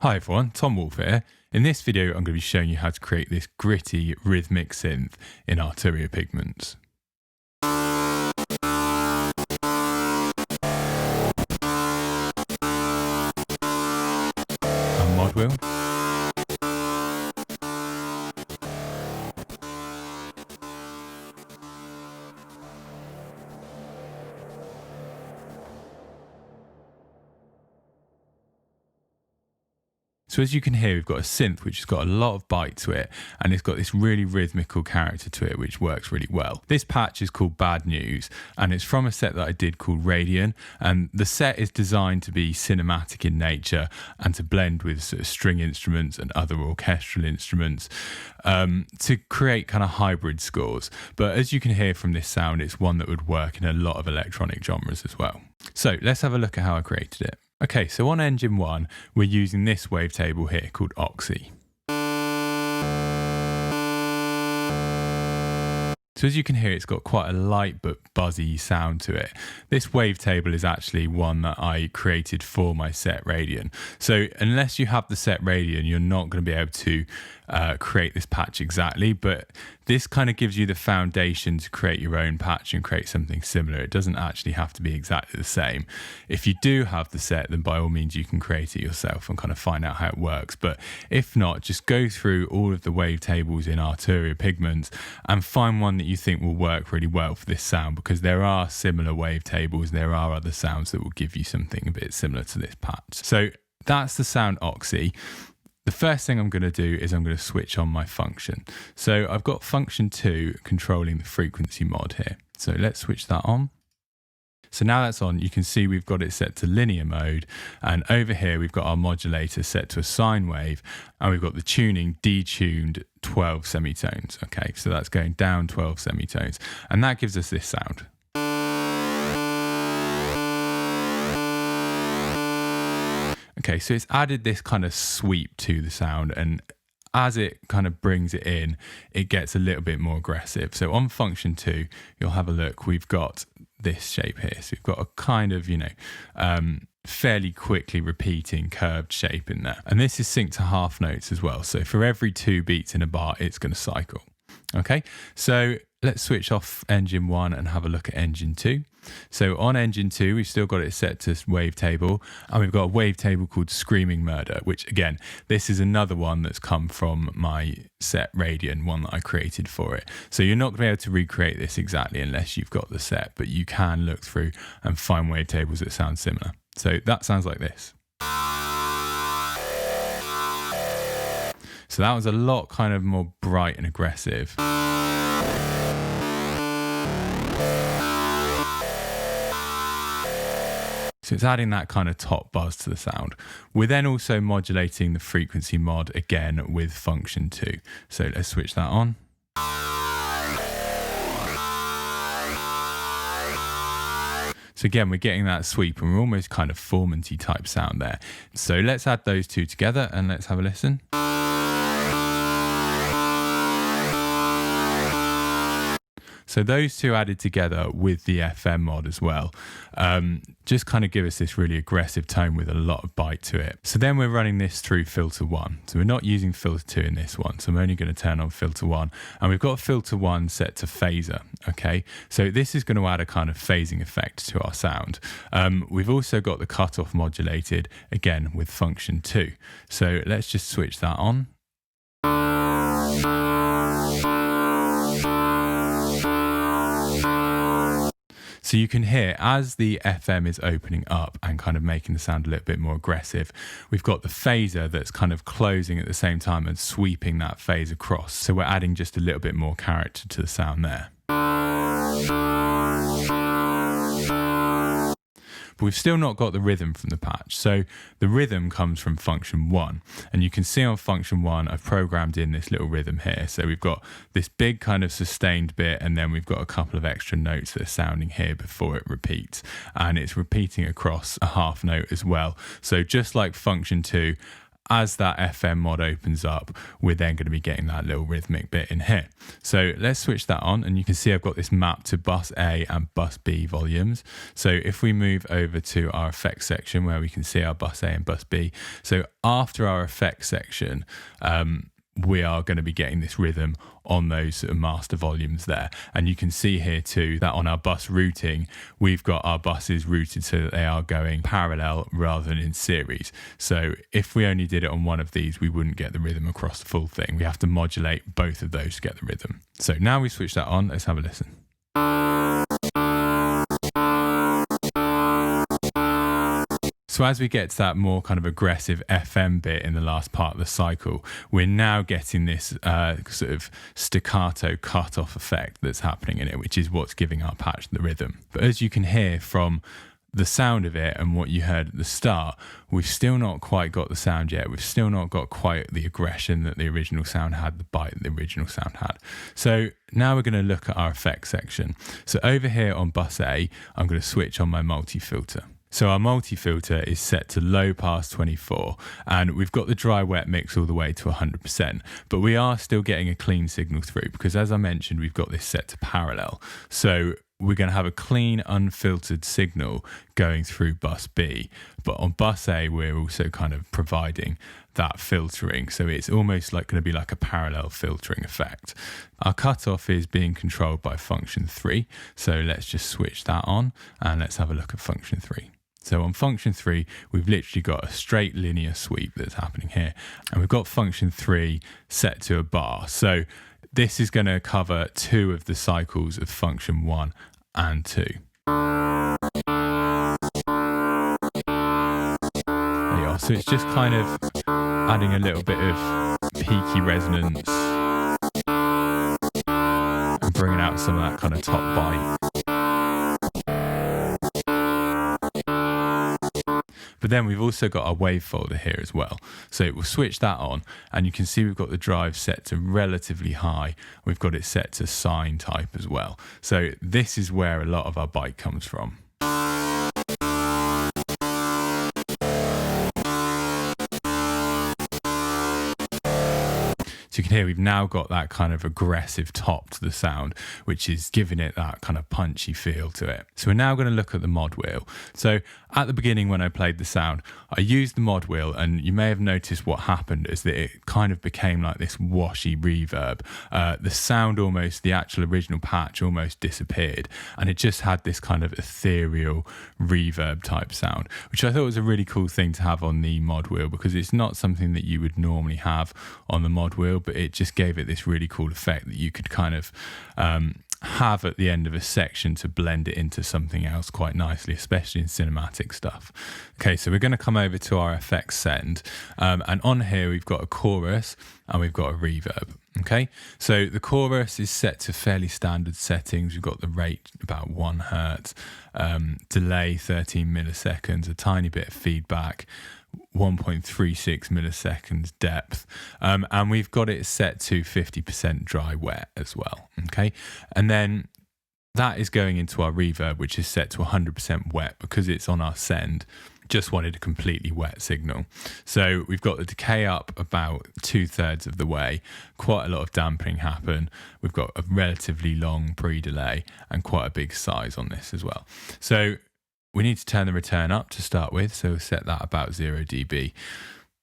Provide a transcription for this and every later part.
Hi everyone, Tom Wolf here. In this video, I'm going to be showing you how to create this gritty rhythmic synth in Arturia Pigments. A mod wheel. So as you can hear, we've got a synth which has got a lot of bite to it, and it's got this really rhythmical character to it which works really well. This patch is called Bad News, and it's from a set that I did called Radion, and the set is designed to be cinematic in nature and to blend with sort of string instruments and other orchestral instruments to create kind of hybrid scores. But as you can hear from this sound, it's one that would work in a lot of electronic genres as well. So let's have a look at how I created it. Okay, so on engine 1, we're using this wavetable here called Oxy. So as you can hear, it's got quite a light but buzzy sound to it. This wavetable is actually one that I created for my set Radion. So unless you have the set Radion, you're not going to be able to create this patch exactly, but this kind of gives you the foundation to create your own patch and create something similar. It doesn't actually have to be exactly the same. If you do have the set, then by all means you can create it yourself and kind of find out how it works. But if not, just go through all of the wavetables in Arturia Pigments and find one that you think will work really well for this sound, because there are similar wavetables, there are other sounds that will give you something a bit similar to this patch. So that's the sound Oxy. The first thing I'm going to do is I'm going to switch on my function. So I've got function 2 controlling the frequency mod here. So let's switch that on. So now that's on, you can see we've got it set to linear mode, and over here we've got our modulator set to a sine wave, and we've got the tuning detuned 12 semitones. Okay, so that's going down 12 semitones, and that gives us this sound. Okay, so it's added this kind of sweep to the sound, and as it kind of brings it in, it gets a little bit more aggressive. So on function 2, you'll have a look, we've got this shape here. So we've got a kind of, fairly quickly repeating curved shape in there. And this is synced to half notes as well. So for every 2 beats in a bar, it's going to cycle. Okay, so let's switch off engine 1 and have a look at engine 2. So on engine 2, we've still got it set to wavetable, and we've got a wavetable called Screaming Murder, which again, this is another one that's come from my set Radion, one that I created for it. So you're not going to be able to recreate this exactly unless you've got the set, but you can look through and find wavetables that sound similar. So that sounds like this. So that was a lot kind of more bright and aggressive. So it's adding that kind of top buzz to the sound. We're then also modulating the frequency mod again with function 2. So let's switch that on. So again, we're getting that sweep, and we're almost kind of formant-y type sound there. So let's add those two together and let's have a listen. So those two added together with the FM mod as well, just kind of give us this really aggressive tone with a lot of bite to it. So then we're running this through filter 1. So we're not using filter 2 in this one. So I'm only going to turn on filter 1, and we've got filter 1 set to phaser. Okay, so this is going to add a kind of phasing effect to our sound. We've also got the cutoff modulated again with function 2. So let's just switch that on. So you can hear as the FM is opening up and kind of making the sound a little bit more aggressive, we've got the phaser that's kind of closing at the same time and sweeping that phase across. So we're adding just a little bit more character to the sound there. But we've still not got the rhythm from the patch. So the rhythm comes from function 1. And you can see on function 1, I've programmed in this little rhythm here. So we've got this big kind of sustained bit, and then we've got a couple of extra notes that are sounding here before it repeats. And it's repeating across a half note as well. So just like function 2, as that FM mod opens up, we're then going to be getting that little rhythmic bit in here. So let's switch that on, and you can see I've got this map to bus A and bus B volumes. So if we move over to our effects section where we can see our bus A and bus B, so after our effects section, we are going to be getting this rhythm on those master volumes there. And you can see here too that on our bus routing, we've got our buses routed so that they are going parallel rather than in series. So if we only did it on one of these, we wouldn't get the rhythm across the full thing. We have to modulate both of those to get the rhythm. So now we switch that on, let's have a listen. So as we get to that more kind of aggressive FM bit in the last part of the cycle, we're now getting this sort of staccato cut-off effect that's happening in it, which is what's giving our patch the rhythm. But as you can hear from the sound of it and what you heard at the start, we've still not quite got the sound yet. We've still not got quite the aggression that the original sound had, the bite that the original sound had. So now we're going to look at our effects section. So over here on bus A, I'm going to switch on my multi-filter. So our multi-filter is set to low pass 24, and we've got the dry wet mix all the way to 100%, but we are still getting a clean signal through because, as I mentioned, we've got this set to parallel. So we're going to have a clean, unfiltered signal going through bus B. But on bus A, we're also kind of providing that filtering. So it's almost like going to be like a parallel filtering effect. Our cutoff is being controlled by function 3. So let's just switch that on and let's have a look at function 3. So on function 3, we've literally got a straight linear sweep that's happening here. And we've got function 3 set to a bar. So this is going to cover 2 of the cycles of function 1 and 2. There you are. So it's just kind of adding a little bit of peaky resonance and bringing out some of that kind of top bite. But then we've also got our wave folder here as well. So we'll switch that on and you can see we've got the drive set to relatively high. We've got it set to sine type as well. So this is where a lot of our bite comes from. So you can hear we've now got that kind of aggressive top to the sound, which is giving it that kind of punchy feel to it. So we're now going to look at the mod wheel. So at the beginning when I played the sound, I used the mod wheel, and you may have noticed what happened is that it kind of became like this washy reverb. The sound almost, the actual original patch almost disappeared, and it just had this kind of ethereal reverb type sound, which I thought was a really cool thing to have on the mod wheel because it's not something that you would normally have on the mod wheel, but it just gave it this really cool effect that you could kind of have at the end of a section to blend it into something else quite nicely, especially in cinematic stuff. Okay, so we're going to come over to our effects send, and on here we've got a chorus and we've got a reverb. Okay, so the chorus is set to fairly standard settings. We've got the rate about 1 hertz, delay 13 milliseconds, a tiny bit of feedback, 1.36 milliseconds depth, and we've got it set to 50% dry wet as well. Okay, and then that is going into our reverb, which is set to 100% wet because it's on our send. Just wanted a completely wet signal. So we've got the decay up about 2/3 of the way, quite a lot of dampening happen. We've got a relatively long pre-delay and quite a big size on this as well. So we need to turn the return up to start with, so we'll set that about 0 dB.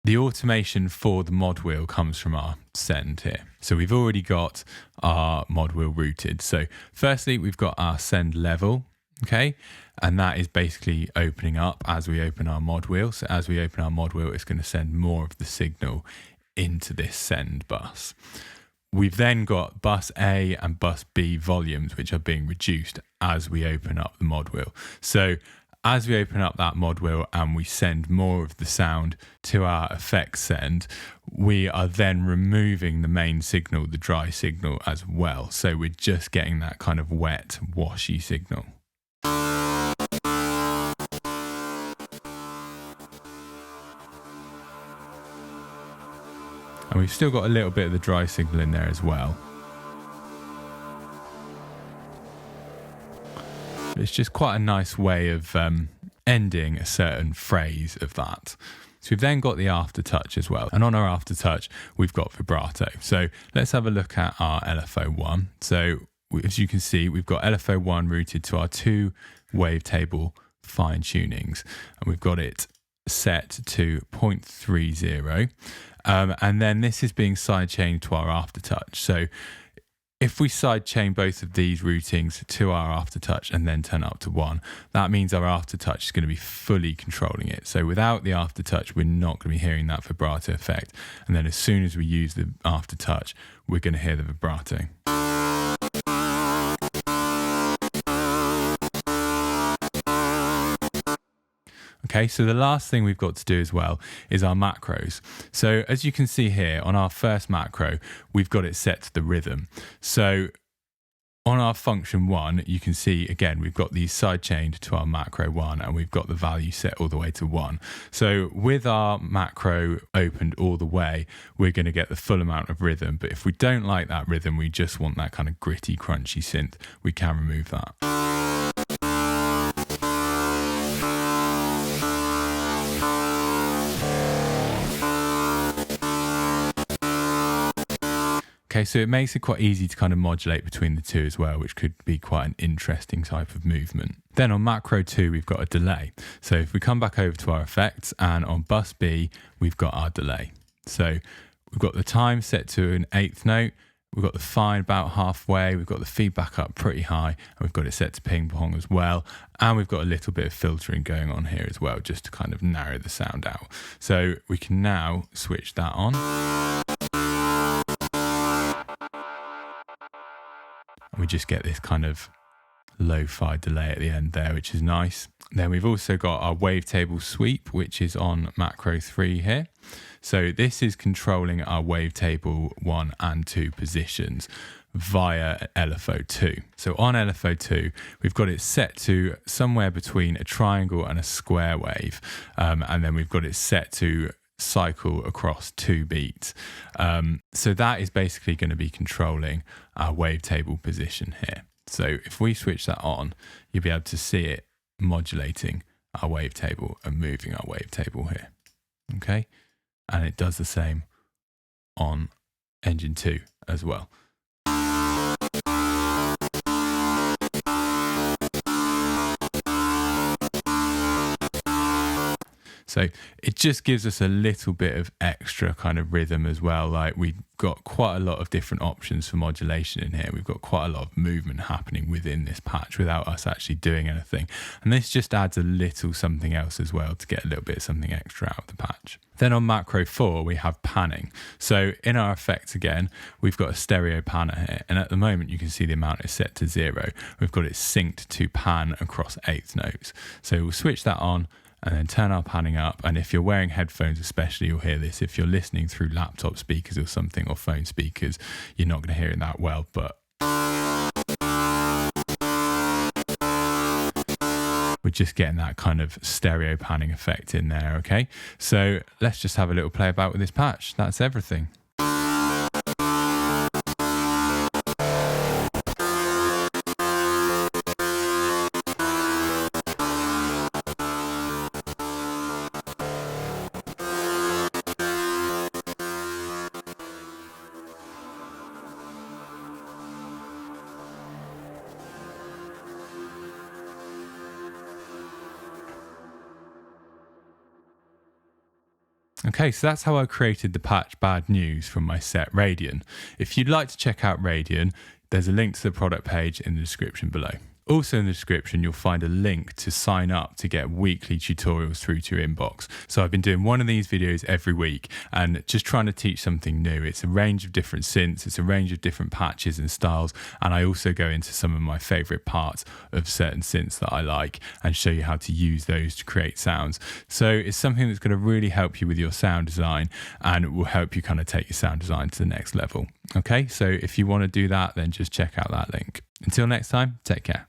The automation for the mod wheel comes from our send here. So we've already got our mod wheel routed. So firstly, we've got our send level, okay? And that is basically opening up as we open our mod wheel. So as we open our mod wheel, it's going to send more of the signal into this send bus. We've then got bus A and bus B volumes, which are being reduced as we open up the mod wheel. So as we open up that mod wheel and we send more of the sound to our effects send, we are then removing the main signal, the dry signal as well. So we're just getting that kind of wet, washy signal. And we've still got a little bit of the dry signal in there as well. It's just quite a nice way of ending a certain phrase of that. So we've then got the aftertouch as well. And on our aftertouch, we've got vibrato. So let's have a look at our LFO1. So as you can see, we've got LFO1 routed to our 2 wavetable fine tunings. And we've got it set to 0.30. And then this is being sidechained to our aftertouch. So if we sidechain both of these routings to our aftertouch and then turn up to 1, that means our aftertouch is going to be fully controlling it. So without the aftertouch, we're not going to be hearing that vibrato effect. And then as soon as we use the aftertouch, we're going to hear the vibrato. Okay, so the last thing we've got to do as well is our macros. So as you can see here on our first macro, we've got it set to the rhythm. So on our function 1, you can see again, we've got these sidechained to our macro 1 and we've got the value set all the way to 1. So with our macro opened all the way, we're going to get the full amount of rhythm. But if we don't like that rhythm, we just want that kind of gritty, crunchy synth, we can remove that. Okay, so it makes it quite easy to kind of modulate between the two as well, which could be quite an interesting type of movement. Then on macro 2, we've got a delay. So if we come back over to our effects and on bus B, we've got our delay. So we've got the time set to an 8th note. We've got the fine about halfway. We've got the feedback up pretty high. And we've got it set to ping pong as well. And we've got a little bit of filtering going on here as well, just to kind of narrow the sound out. So we can now switch that on. We just get this kind of lo-fi delay at the end there, which is nice. Then we've also got our wavetable sweep, which is on macro 3 here. So this is controlling our wavetable 1 and 2 positions via LFO2. So on LFO2, we've got it set to somewhere between a triangle and a square wave. And then we've got it set to cycle across 2 beats. So that is basically going to be controlling our wavetable position here. So if we switch that on, you'll be able to see it modulating our wavetable and moving our wavetable here. Okay. And it does the same on engine 2 as well. So it just gives us a little bit of extra kind of rhythm as well. Like we've got quite a lot of different options for modulation in here. We've got quite a lot of movement happening within this patch without us actually doing anything. And this just adds a little something else as well to get a little bit of something extra out of the patch. Then on macro 4, we have panning. So in our effects again, we've got a stereo panner here. And at the moment, you can see the amount is set to 0. We've got it synced to pan across 8th notes. So we'll switch that on and then turn our panning up. And if you're wearing headphones especially, you'll hear this. If you're listening through laptop speakers or something, or phone speakers, you're not going to hear it that well, but we're just getting that kind of stereo panning effect in there, okay? So let's just have a little play about with this patch. That's everything. Okay, so that's how I created the patch Bad News from my set Radion. If you'd like to check out Radion, there's a link to the product page in the description below. Also in the description, you'll find a link to sign up to get weekly tutorials through to your inbox. So I've been doing one of these videos every week and just trying to teach something new. It's a range of different synths, it's a range of different patches and styles, and I also go into some of my favorite parts of certain synths that I like and show you how to use those to create sounds. So it's something that's going to really help you with your sound design, and it will help you kind of take your sound design to the next level. Okay, so if you want to do that, then just check out that link. Until next time, take care.